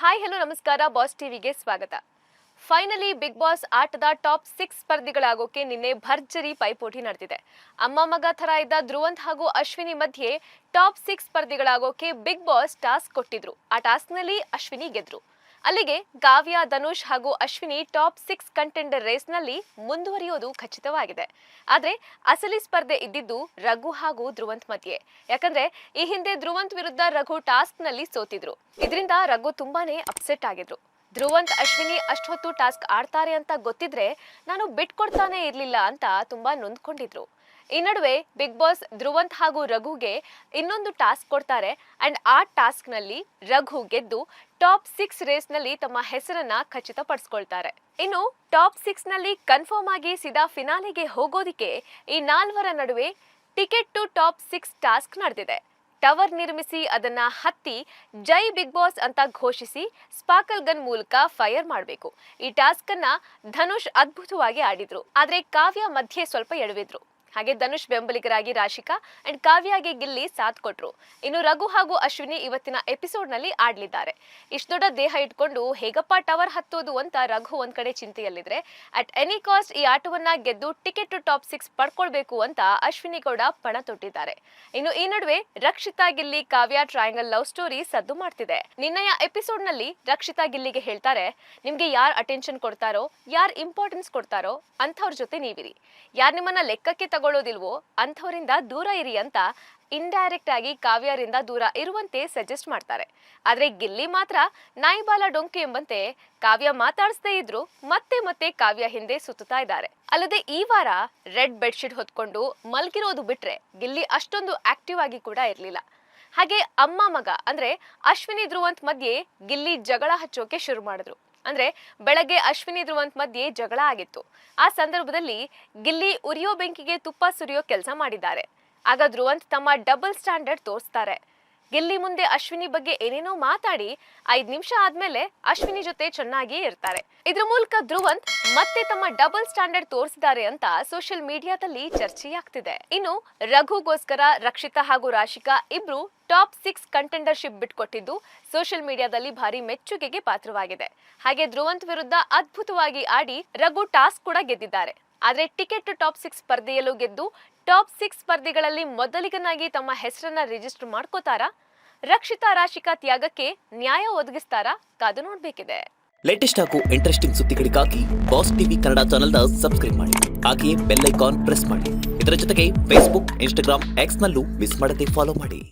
Hi hello ನಮಸ್ಕಾರ boss ಟಿವಿಗೆ ಸ್ವಾಗತ. ಫೈನಲಿ ಬಿಗ್ ಬಾಸ್ ಆಟದ ಟಾಪ್ 6 ಸ್ಪರ್ಧಿಗಳಾಗೋಕೆ ನಿನ್ನೆ ಭರ್ಜರಿ ಪೈಪೋಟಿ ನಡೆದಿದೆ. ಅಮ್ಮ ಮಗ ಥರ ಇದ್ದ ಧ್ರುವಂತ್ ಹಾಗೂ ಅಶ್ವಿನಿ ಮಧ್ಯೆ ಟಾಪ್ 6 ಸ್ಪರ್ಧಿಗಳಾಗೋಕೆ ಬಿಗ್ ಬಾಸ್ ಟಾಸ್ಕ್ ಕೊಟ್ಟಿದ್ರು. ಆ ಟಾಸ್ಕ್ನಲ್ಲಿ ಅಶ್ವಿನಿ ಗೆದ್ರು. ಅಲ್ಲಿಗೆ ಕಾವ್ಯ, ಧನುಷ್ ಹಾಗೂ ಅಶ್ವಿನಿ ಟಾಪ್ 6 ಕಂಟೆಂಡರ್ ರೇಸ್ನಲ್ಲಿ ಮುಂದುವರಿಯೋದು ಖಚಿತವಾಗಿದೆ. ಆದ್ರೆ ಅಸಲಿ ಸ್ಪರ್ಧೆ ಇದ್ದಿದ್ದು ರಘು ಹಾಗೂ ಧ್ರುವಂತ್ ಮಧ್ಯೆ. ಯಾಕಂದ್ರೆ ಈ ಹಿಂದೆ ಧ್ರುವಂತ್ ವಿರುದ್ಧ ರಘು ಟಾಸ್ಕ್ನಲ್ಲಿ ಸೋತಿದ್ರು. ಇದರಿಂದ ರಘು ತುಂಬಾನೇ ಅಪ್ಸೆಟ್ ಆಗಿದ್ರು. ಧ್ರುವಂತ್ ಅಶ್ವಿನಿ ಅಷ್ಟೊತ್ತು ಟಾಸ್ಕ್ ಆಡ್ತಾರೆ ಅಂತ ಗೊತ್ತಿದ್ರೆ ನಾನು ಬಿಟ್ಕೊಡ್ತಾನೆ ಇರ್ಲಿಲ್ಲ ಅಂತ ತುಂಬಾ ನೊಂದ್ಕೊಂಡಿದ್ರು. ಈ ನಡುವೆ ಬಿಗ್ ಬಾಸ್ ಧ್ರುವಂತ್ ಹಾಗೂ ರಘುಗೆ ಇನ್ನೊಂದು ಟಾಸ್ಕ್ ಕೊಡ್ತಾರೆ ಅಂಡ್ ಆ ಟಾಸ್ಕ್ ನಲ್ಲಿ ರಘು ಗೆದ್ದು ಟಾಪ್ 6 ರೇಸ್ ನಲ್ಲಿ ತಮ್ಮ ಹೆಸರನ್ನ ಖಚಿತಪಡಿಸಿಕೊಳ್ತಾರೆ. ಇನ್ನು ಟಾಪ್ 6 ನಲ್ಲಿ ಕನ್ಫರ್ಮ್ ಆಗಿ ಸೀದಾ ಫಿನಾಲೆಗೆ ಹೋಗೋದಿಕ್ಕೆ ಈ ನಾಲ್ವರ ನಡುವೆ ಟಿಕೆಟ್ ಟು ಟಾಪ್ 6 ಟಾಸ್ಕ್ ನಡೆದಿದೆ. ಟವರ್ ನಿರ್ಮಿಸಿ ಅದನ್ನ ಹತ್ತಿ ಜೈ ಬಿಗ್ ಬಾಸ್ ಅಂತ ಘೋಷಿಸಿ ಸ್ಪಾರ್ಕಲ್ ಗನ್ ಮೂಲಕ ಫೈರ್ ಮಾಡಬೇಕು. ಈ ಟಾಸ್ಕ್ ಅನ್ನ ಧನುಷ್ ಅದ್ಭುತವಾಗಿ ಆಡಿದ್ರು. ಆದ್ರೆ ಕಾವ್ಯ ಮಧ್ಯೆ ಸ್ವಲ್ಪ ಎಡವಿದ್ರು. ಹಾಗೆ ಧನುಷ್ ಬೆಂಬಲಿಗರಾಗಿ ರಾಶಿಕಾ ಅಂಡ್ ಕಾವ್ಯಗೆ ಗಿಲ್ಲಿ ಸಾಥ್ ಕೊಟ್ರು. ಇನ್ನು ರಘು ಹಾಗೂ ಅಶ್ವಿನಿ ಇವತ್ತಿನ ಎಪಿಸೋಡ್ ನಲ್ಲಿ ಆಡ್ಲಿದ್ದಾರೆ. ಇಷ್ಟು ದೊಡ್ಡ ದೇಹ ಇಟ್ಕೊಂಡು ಹೇಗಪ್ಪ ಟವರ್ ಹತ್ತೋದು ಅಂತ ರಘು ಒಂದ್ ಕಡೆ ಚಿಂತೆಯಲ್ಲಿದ್ರೆ, ಅಟ್ ಎನಿ ಕಾಸ್ಟ್ ಈ ಆಟವನ್ನ ಗೆದ್ದು ಟಿಕೆಟ್ ಟು ಟಾಪ್ 6 ಪಡ್ಕೊಳ್ಬೇಕು ಅಂತ ಅಶ್ವಿನಿ ಗೌಡ ಪಣ ತೊಟ್ಟಿದ್ದಾರೆ. ಇನ್ನು ಈ ನಡುವೆ ರಕ್ಷಿತಾ ಗಿಲ್ಲಿ ಕಾವ್ಯ ಟ್ರಯಾಂಗಲ್ ಲವ್ ಸ್ಟೋರಿ ಸದ್ದು ಮಾಡ್ತಿದೆ. ನಿನ್ನೆಯ ಎಪಿಸೋಡ್ ನಲ್ಲಿ ರಕ್ಷಿತಾ ಗಿಲ್ಲಿಗೆ ಹೇಳ್ತಾರೆ, ನಿಮ್ಗೆ ಯಾರ್ ಅಟೆನ್ಷನ್ ಕೊಡ್ತಾರೋ, ಯಾರ್ ಇಂಪಾರ್ಟೆನ್ಸ್ ಕೊಡ್ತಾರೋ ಅಂಥವ್ರ ಜೊತೆ ನೀವಿರಿ. ಯಾರ್ ನಿಮ್ಮನ್ನ ಲೆಕ್ಕಕ್ಕೆ ತಗೊಳ್ಳೋದಿಲ್ವೋ ಅಂಥವರಿಂದ ದೂರ ಇರಿ ಅಂತ ಇಂಡೈರೆಕ್ಟ್ ಆಗಿ ಕಾವ್ಯರಿಂದ ದೂರ ಇರುವಂತೆ ಸಜೆಸ್ಟ್ ಮಾಡ್ತಾರೆ. ಆದ್ರೆ ಗಿಲ್ಲಿ ಮಾತ್ರ ನಾಯಿಬಾಲ ಡೊಂಕಿ ಎಂಬಂತೆ ಕಾವ್ಯ ಮಾತಾಡಿಸದೇ ಇದ್ರು ಮತ್ತೆ ಕಾವ್ಯ ಹಿಂದೆ ಸುತ್ತಾ ಇದ್ದಾರೆ. ಅಲ್ಲದೆ ಈ ವಾರ ರೆಡ್ ಬೆಡ್ಶೀಟ್ ಹೊತ್ಕೊಂಡು ಮಲ್ಗಿರೋದು ಬಿಟ್ರೆ ಗಿಲ್ಲಿ ಅಷ್ಟೊಂದು ಆಕ್ಟಿವ್ ಆಗಿ ಕೂಡ ಇರ್ಲಿಲ್ಲ. ಹಾಗೆ ಅಮ್ಮ ಮಗ ಅಂದ್ರೆ ಅಶ್ವಿನಿ ಧ್ರುವಂತ್ ಮಧ್ಯೆ ಗಿಲ್ಲಿ ಜಗಳ ಹಚ್ಚೋಕೆ ಶುರು ಮಾಡಿದ್ರು. ಅಂದ್ರೆ ಬೆಳಗ್ಗೆ ಅಶ್ವಿನಿ ಧ್ರುವಂತ್ ಮಧ್ಯೆ ಜಗಳ ಆಗಿತ್ತು. ಆ ಸಂದರ್ಭದಲ್ಲಿ ಗಿಲ್ಲಿ ಉರಿಯೋ ಬೆಂಕಿಗೆ ತುಪ್ಪ ಸುರಿಯೋ ಕೆಲಸ ಮಾಡಿದ್ದಾರೆ. ಆಗ ಧ್ರುವಂತ್ ತಮ್ಮ ಡಬಲ್ ಸ್ಟ್ಯಾಂಡರ್ಡ್ ತೋರಿಸ್ತಾರೆ. ಗಿಲ್ಲಿ ಮುಂದೆ ಅಶ್ವಿನಿ ಬಗ್ಗೆ ಏನೇನೋ ಮಾತಾಡಿ 5 ನಿಮಿಷ ಆದ್ಮೇಲೆ ಅಶ್ವಿನಿ ಜೊತೆ ಚೆನ್ನಾಗಿ ಇರ್ತಾರೆ. ಇದ್ರ ಮೂಲಕ ಧ್ರುವಂತ್ ಮತ್ತೆ ತಮ್ಮ ಡಬಲ್ ಸ್ಟ್ಯಾಂಡರ್ಡ್ ತೋರಿಸಿದ್ದಾರೆ ಅಂತ ಸೋಷಿಯಲ್ ಮೀಡಿಯಾದಲ್ಲಿ ಚರ್ಚೆಯಾಗ್ತಿದೆ. ಇನ್ನು ರಘುಗೋಸ್ಕರ ರಕ್ಷಿತಾ ಹಾಗೂ ರಾಶಿಕಾ ಇಬ್ರು ಟಾಪ್ 6 ಕಂಟೆಂಡರ್ಶಿಪ್ ಬಿಟ್ಕೊಟ್ಟಿದ್ದು ಸೋಷಿಯಲ್ ಮೀಡಿಯಾದಲ್ಲಿ ಭಾರಿ ಮೆಚ್ಚುಗೆಗೆ ಪಾತ್ರವಾಗಿದೆ. ಹಾಗೆ ಧ್ರುವಂತ್ ವಿರುದ್ಧ ಅದ್ಭುತವಾಗಿ ಆಡಿ ರಘು ಟಾಸ್ಕ್ ಕೂಡ ಗೆದ್ದಿದ್ದಾರೆ. ಆದ್ರೆ ಟಿಕೆಟ್ ಟು ಟಾಪ್ 6 ಸ್ಪರ್ಧೆಯಲ್ಲೂ ಗೆದ್ದು ಟಾಪ್ 6 ಸ್ಪರ್ಧಿಗಳಲ್ಲಿ ಮೊದಲಿಗನಾಗಿ ತಮ್ಮ ಹೆಸರನ್ನ ರಿಜಿಸ್ಟರ್ ಮಾಡ್ಕೋತಾರಾ? ರಕ್ಷಿತಾ ರಾಶಿಕಾ ತ್ಯಾಗಕ್ಕೆ ನ್ಯಾಯ ಒದಗಿಸ್ತಾರಾ? ಕಾದು ನೋಡ್ಬೇಕಿದೆ. ಲೇಟೆಸ್ಟ್ ಹಾಗೂ ಇಂಟ್ರೆಸ್ಟಿಂಗ್ ಸುದ್ದಿಗಳಿಗಾಗಿ ಬಾಸ್ ಟಿವಿ ಕನ್ನಡ ಚಾನೆಲ್ನ ಸಬ್ಸ್ಕ್ರೈಬ್ ಮಾಡಿ. ಹಾಗೆಯೇ ಬೆಲ್ ಐಕಾನ್ ಪ್ರೆಸ್ ಮಾಡಿ. ಇದರ ಜೊತೆಗೆ ಫೇಸ್ಬುಕ್, ಇನ್ಸ್ಟಾಗ್ರಾಮ್, ಎಕ್ಸ್ ನಲ್ಲೂ ಮಿಸ್ ಮಾಡದೆ ಫಾಲೋ ಮಾಡಿ.